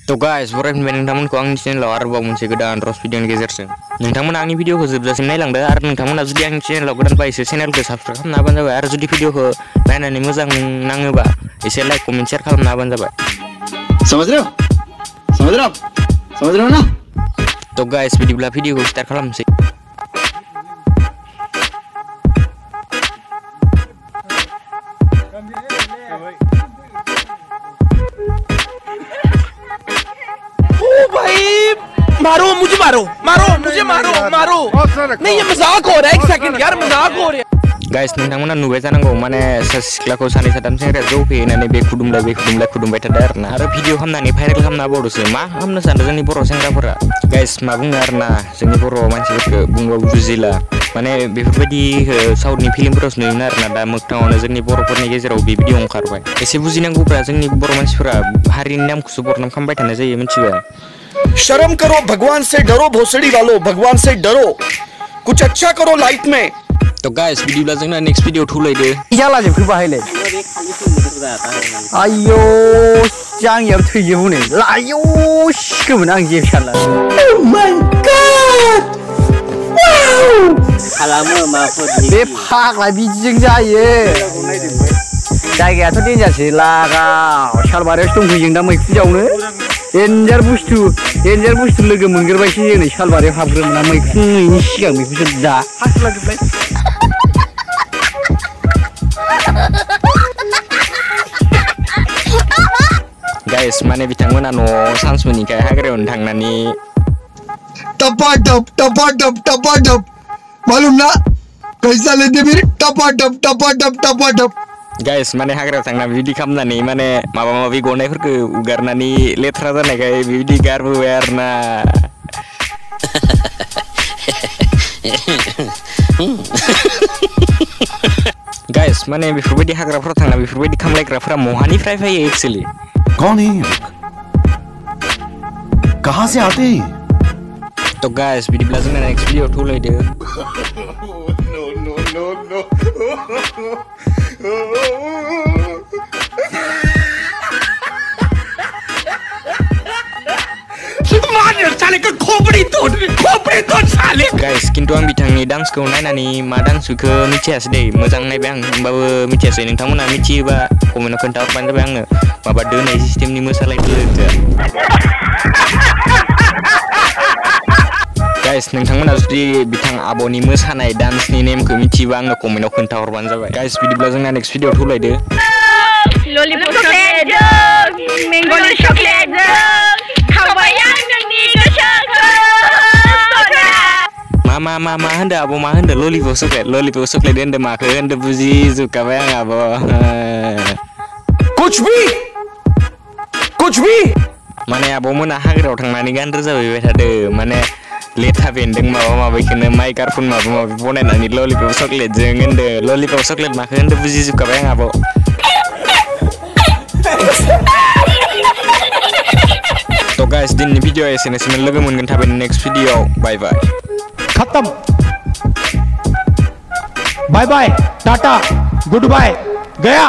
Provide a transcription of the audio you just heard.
तो गाइस बरायफिनबाय नोंथांमोनखौ आंनि चेनेलाव आरोबाव मोनसे गोदान रस भिडिअनि गेजेरजों नोंथांमोना आंनि भिडिअखौ जोबजासिम नायलांदो आरो नोंथांमोना जुदि आंनि चेनेलाव गोदानबा एसे चेनेलखौ साबस्क्राइब खालामना होबानो जाबाय आरो जुदि भिडिअखौ नायनानै मोजां नाङोबा एसे लाइक कमेन्ट शेयार खालामना होबानो जाबाय समझ रहे हो ना तो गाइस बिदिब्ला भिडिअखौ स्टार्ट खालामसै मुझे मारो नहीं ये मजाक हो रहा है एक सेकंड यार मजाक हो रहा है गाइस नोंथांमोना नुबाय जानांगौ माने सासे सिख्लाखौ सानै साथाम सेंग्राया जौ फेनानै बे खुदुमलाय खुदुमबाय थादों आरोना आरो भिडिअ खालामनानै भाइरेल खालामना होबावदोंसो मा खालामनो सानदों जोंनि बर' सेंग्राफोरा गाइस मा बुंनो आरोना जोंनि बर' मानसिफोरखौ बुंबाबो बुजिला माने बेफोरबायदि साउथनि फिल्मफोरावसो नुयोमोन आरोना दा मोगथाङावनो जोंनि बर'फोरनि गेजेराव बे भिडिअ ओंखारबाय एसे बुजिनांगौब्रा जोंनि बर' मानसिफोरा हारिनि नामखौसो बदनाम खालामबाय थानाय जायो मिथिबाय शर्म करो भगवान से डरो भोसड़ी वालों भगवान से डरो कुछ अच्छा करो लाइफ में तो गाइस बिदिब्ला जोंना नेक्स्ट भिडिअ थुलायदो जाला जोबखो बाहायलाय आयौ जांगियाव थैयो हनै लायौ सिखोमोन आं जेबो सानला oh my god खालामो माफोर बे फाग्ला बिदिजों जायो जायगायाथ' देन्जारसो लागाव सालबारियावसो दंफैयो जों दा मैखुन जावनो डेन्जार बुस्थु लोगो मोनग्रोबायसो नै सालबारियाव हाबग्रोमोना मैखुन नुयैनि सिगां मैखुनसो दा हास्लाजोबबाय गाइस माने बिथांमोना न'आव चान्स मोनिखाय हाग्रायावनो थांनानै टपाटप मालूम ना कैसा लेते मेरे टपाटप गाइस माने हाग्रायाव थांना बिदि खालामनानै माने माबा माबि गनायफोरखौ उगारनानै लेथ्रा जानायखाय बिदि गारबोबाय आरोना गाइस माने बेफोरबायदि हाग्राफोराव थांना बेफोरबायदि खामलायग्राफोरा महानिफ्राय फैयो एक्चुअली कौन है कहां से आते हैं तो गाइस बिदिब्ला जोंना नेक्स्ट भिडिअ थुलायदो गाइस किन्तु आं बिथांनि डान्सखौ नायनानै मा डान्स बेखौ मिथियासै दे मोजां नायबाय आं होमबाबो मिथियासै नोंथांमोना मिथियोबा कमेन्टआव खोन्थाहरबानो जाबाय आंनो माबा दोनाय सिस्टेमनि मोसालायदो गाइस नोंथांमोना जुदि बिथां आब'नि मोसानाय डान्सनि नेमखौ मिथियोबा आंनो कमेन्टआव खोन्थाहरबानो जाबाय गाइस बिदिब्ला जोंना नेक्स्ट भिडिअ थुलायदो ललिपप चकलेट मैंगो चकलेट खाबाय आं नोंनि गोसोखौ मा होनदो आब' मा होनदो ललिपप चकलेट होनदो माखो होनदो बुजिजोबखाबाय आं आब' कुछ भी माने आब' मोना हाग्रायाव थांनानै गान रोजाबहैबाय थादो माने लेथा बेन्दों माबा माबिखौनो माइ कारफुन माबा माबि बनायनानै ललिपप चकलेटजों होनदो ललिपप चकलेट माखो होनदो बुजिजोबखाबाय आं आब' तो गाइस दिननि भिडिअ एसेनोसैमोन लोगो मोनगोन थाबैनो नेक्स्ट भिडिअ बाय बाय खत्म बाय बाय टाटा गुड बाय गया।